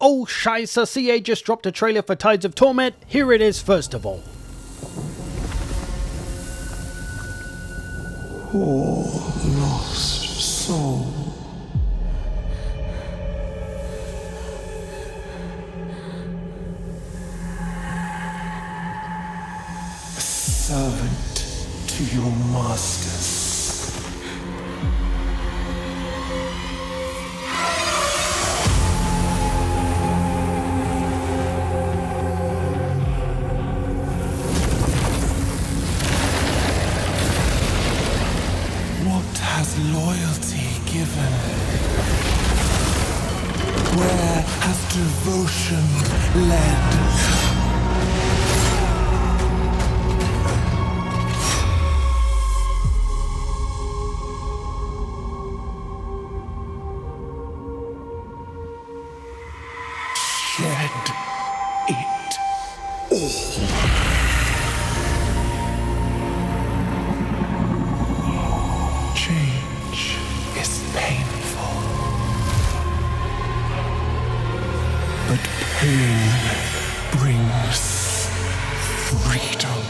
Oh Scheisse, CA just dropped a trailer for Tides of Torment. Here it is first of all. Oh, lost soul. A servant to your masters. What has loyalty given? Where has devotion led? Shed it all. Change is painful, but pain brings freedom.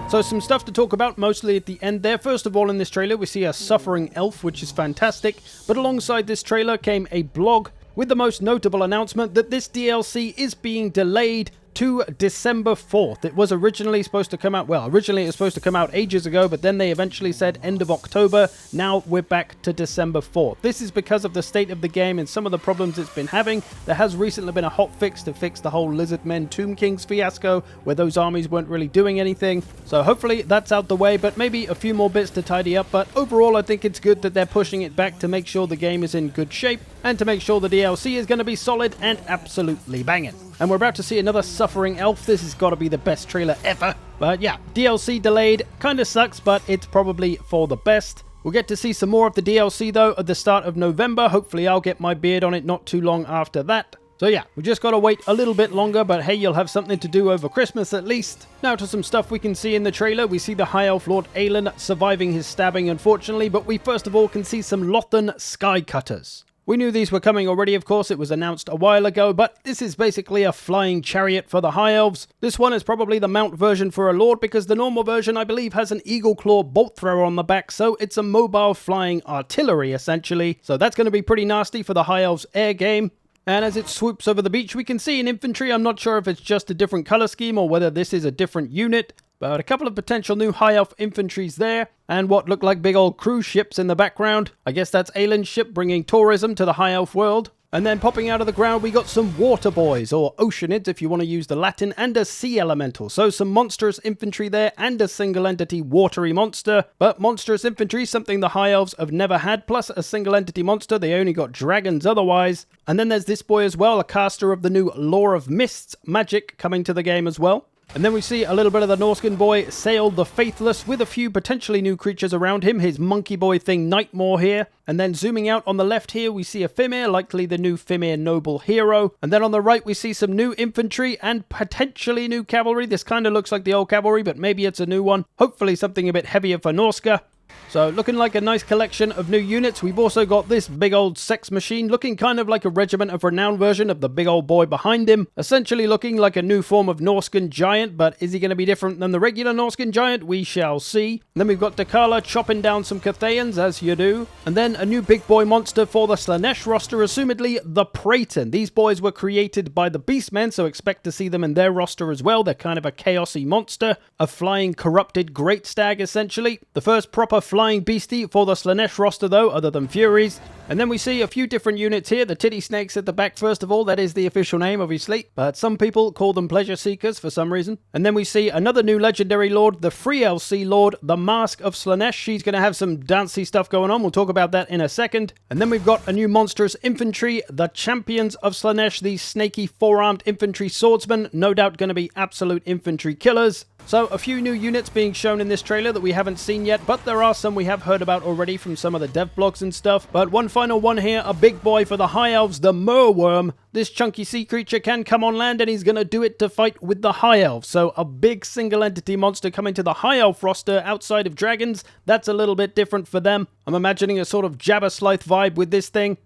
So some stuff to talk about, mostly at the end there. First of all, in this trailer, we see a suffering elf, which is fantastic. But alongside this trailer came a blog with the most notable announcement that this DLC is being delayed to December 4th. It was originally supposed to come out, originally it was supposed to come out ages ago, but then they eventually said end of October. Now we're back to December 4th. This is because of the state of the game and some of the problems it's been having. There has recently been a hotfix to fix the whole Lizardmen Tomb Kings fiasco, where those armies weren't really doing anything. So hopefully that's out the way, but maybe a few more bits to tidy up. But overall, I think it's good that they're pushing it back to make sure the game is in good shape and to make sure the DLC is going to be solid and absolutely banging. And we're about to see another suffering elf. This has got to be the best trailer ever. But yeah, DLC delayed. Kind of sucks, but it's probably for the best. We'll get to see some more of the DLC though at the start of November. Hopefully I'll get my beard on it not too long after that. So yeah, we just got to wait a little bit longer, but hey, you'll have something to do over Christmas at least. Now to some stuff we can see in the trailer. We see the High Elf Lord Aelin surviving his stabbing, unfortunately, but we first of all can see some Lothan Skycutters. We knew these were coming already, of course, it was announced a while ago, but this is basically a flying chariot for the High Elves. This one is probably the mount version for a Lord, because the normal version, I believe, has an Eagle Claw bolt thrower on the back, so it's a mobile flying artillery, essentially. So that's going to be pretty nasty for the High Elves air game. And as it swoops over the beach, we can see an infantry. I'm not sure if it's just a different color scheme or whether this is a different unit. But a couple of potential new High Elf infantries there, and what look like big old cruise ships in the background. I guess that's Aelin's ship bringing tourism to the High Elf world. And then popping out of the ground, we got some water boys, or oceanids if you want to use the Latin, and a sea elemental. So some monstrous infantry there, and a single entity watery monster. But monstrous infantry, something the High Elves have never had, plus a single entity monster. They only got dragons otherwise. And then there's this boy as well, a caster of the new Lore of Mists magic coming to the game as well. And then we see a little bit of the Norscan boy, Sail the Faithless, with a few potentially new creatures around him. His monkey boy thing, Nightmare here. And then zooming out on the left here, we see a Fimir, likely the new Fimir noble hero. And then on the right, we see some new infantry and potentially new cavalry. This kind of looks like the old cavalry, but maybe it's a new one. Hopefully something a bit heavier for Norska. So looking like a nice collection of new units. We've also got this big old sex machine looking kind of like a Regiment of Renown version of the big old boy behind him. Essentially looking like a new form of Norscan giant, but is he going to be different than the regular Norscan giant? We shall see. And then we've got Dakala chopping down some Cathayans, as you do. And then a new big boy monster for the Slanesh roster, assumedly the Praeton. These boys were created by the Beastmen, so expect to see them in their roster as well. They're kind of a chaosy monster, a flying corrupted great stag essentially. The first proper flying beastie for the Slanesh roster though, other than Furies. And then we see a few different units here. The Titty Snakes at the back first of all, that is the official name obviously, but some people call them Pleasure Seekers for some reason. And then we see another new legendary lord, the Free LC Lord, the Mask of Slanesh. She's going to have some dancey stuff going on, we'll talk about that in a second. And then we've got a new monstrous infantry, the Champions of Slanesh, these snaky four-armed infantry swordsmen, no doubt going to be absolute infantry killers. So a few new units being shown in this trailer that we haven't seen yet, but there are some we have heard about already from some of the dev blogs and stuff. But one final one here, a big boy for the High Elves, the Merworm. This chunky sea creature can come on land and he's going to do it to fight with the High Elves. So a big single entity monster coming to the High Elf roster outside of dragons. That's a little bit different for them. I'm imagining a sort of Jabba Slythe vibe with this thing.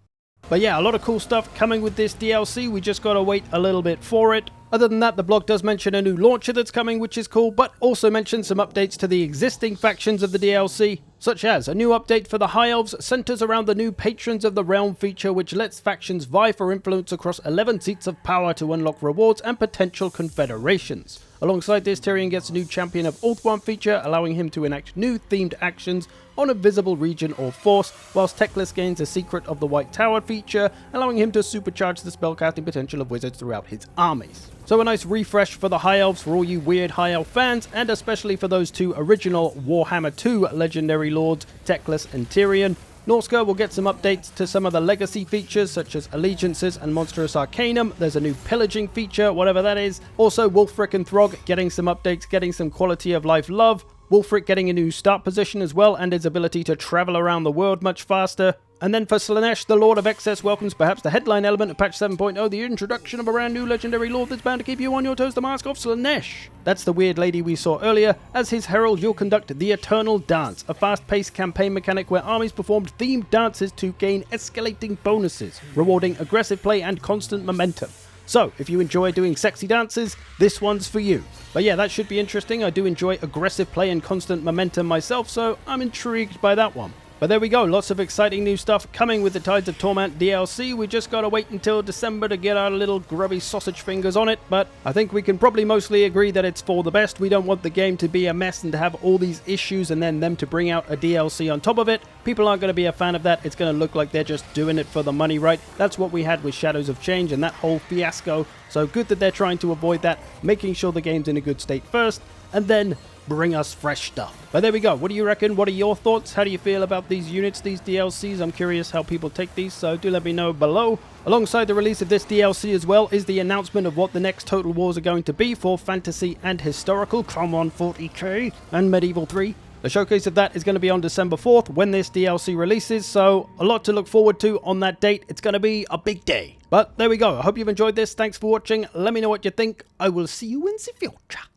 But yeah, a lot of cool stuff coming with this DLC. We just got to wait a little bit for it. Other than that, the blog does mention a new launcher that's coming, which is cool, but also mentions some updates to the existing factions of the DLC, such as a new update for the High Elves centers around the new Patrons of the Realm feature, which lets factions vie for influence across 11 seats of power to unlock rewards and potential confederations. Alongside this, Tyrion gets a new Champion of Ulthuan feature, allowing him to enact new themed actions on a visible region or force, whilst Teclis gains a Secret of the White Tower feature, allowing him to supercharge the spellcasting potential of wizards throughout his armies. So a nice refresh for the High Elves for all you weird High Elf fans, and especially for those two original Warhammer 2 legendary lords, Teclis and Tyrion. Norska will get some updates to some of the legacy features such as Allegiances and Monstrous Arcanum. There's a new pillaging feature, whatever that is. Also Wulfric and Throg getting some updates, getting some quality of life love. Wulfric getting a new start position as well, and his ability to travel around the world much faster. And then for Slanesh, the Lord of Excess welcomes perhaps the headline element of patch 7.0, the introduction of a brand new legendary lord that's bound to keep you on your toes, the Mask of Slanesh. That's the weird lady we saw earlier. As his herald, you'll conduct the Eternal Dance, a fast-paced campaign mechanic where armies performed themed dances to gain escalating bonuses, rewarding aggressive play and constant momentum. So, if you enjoy doing sexy dances, this one's for you. But yeah, that should be interesting. I do enjoy aggressive play and constant momentum myself, so I'm intrigued by that one. But there we go, lots of exciting new stuff coming with the Tides of Torment DLC. We just gotta wait until December to get our little grubby sausage fingers on it, but I think we can probably mostly agree that it's for the best. We don't want the game to be a mess and to have all these issues and then them to bring out a DLC on top of it. People aren't going to be a fan of that. It's going to look like they're just doing it for the money, right? That's what we had with Shadows of Change and that whole fiasco. So good that they're trying to avoid that, making sure the game's in a good state first, and then bring us fresh stuff. But there we go. What do you reckon? What are your thoughts? How do you feel about these units, these DLCs? I'm curious how people take these, so do let me know below. Alongside the release of this DLC as well is the announcement of what the next Total Wars are going to be for Fantasy and Historical, come on 40k, and Medieval 3. The showcase of that is going to be on December 4th when this DLC releases, so a lot to look forward to on that date. It's going to be a big day. But there we go. I hope you've enjoyed this. Thanks for watching. Let me know what you think. I will see you in the future.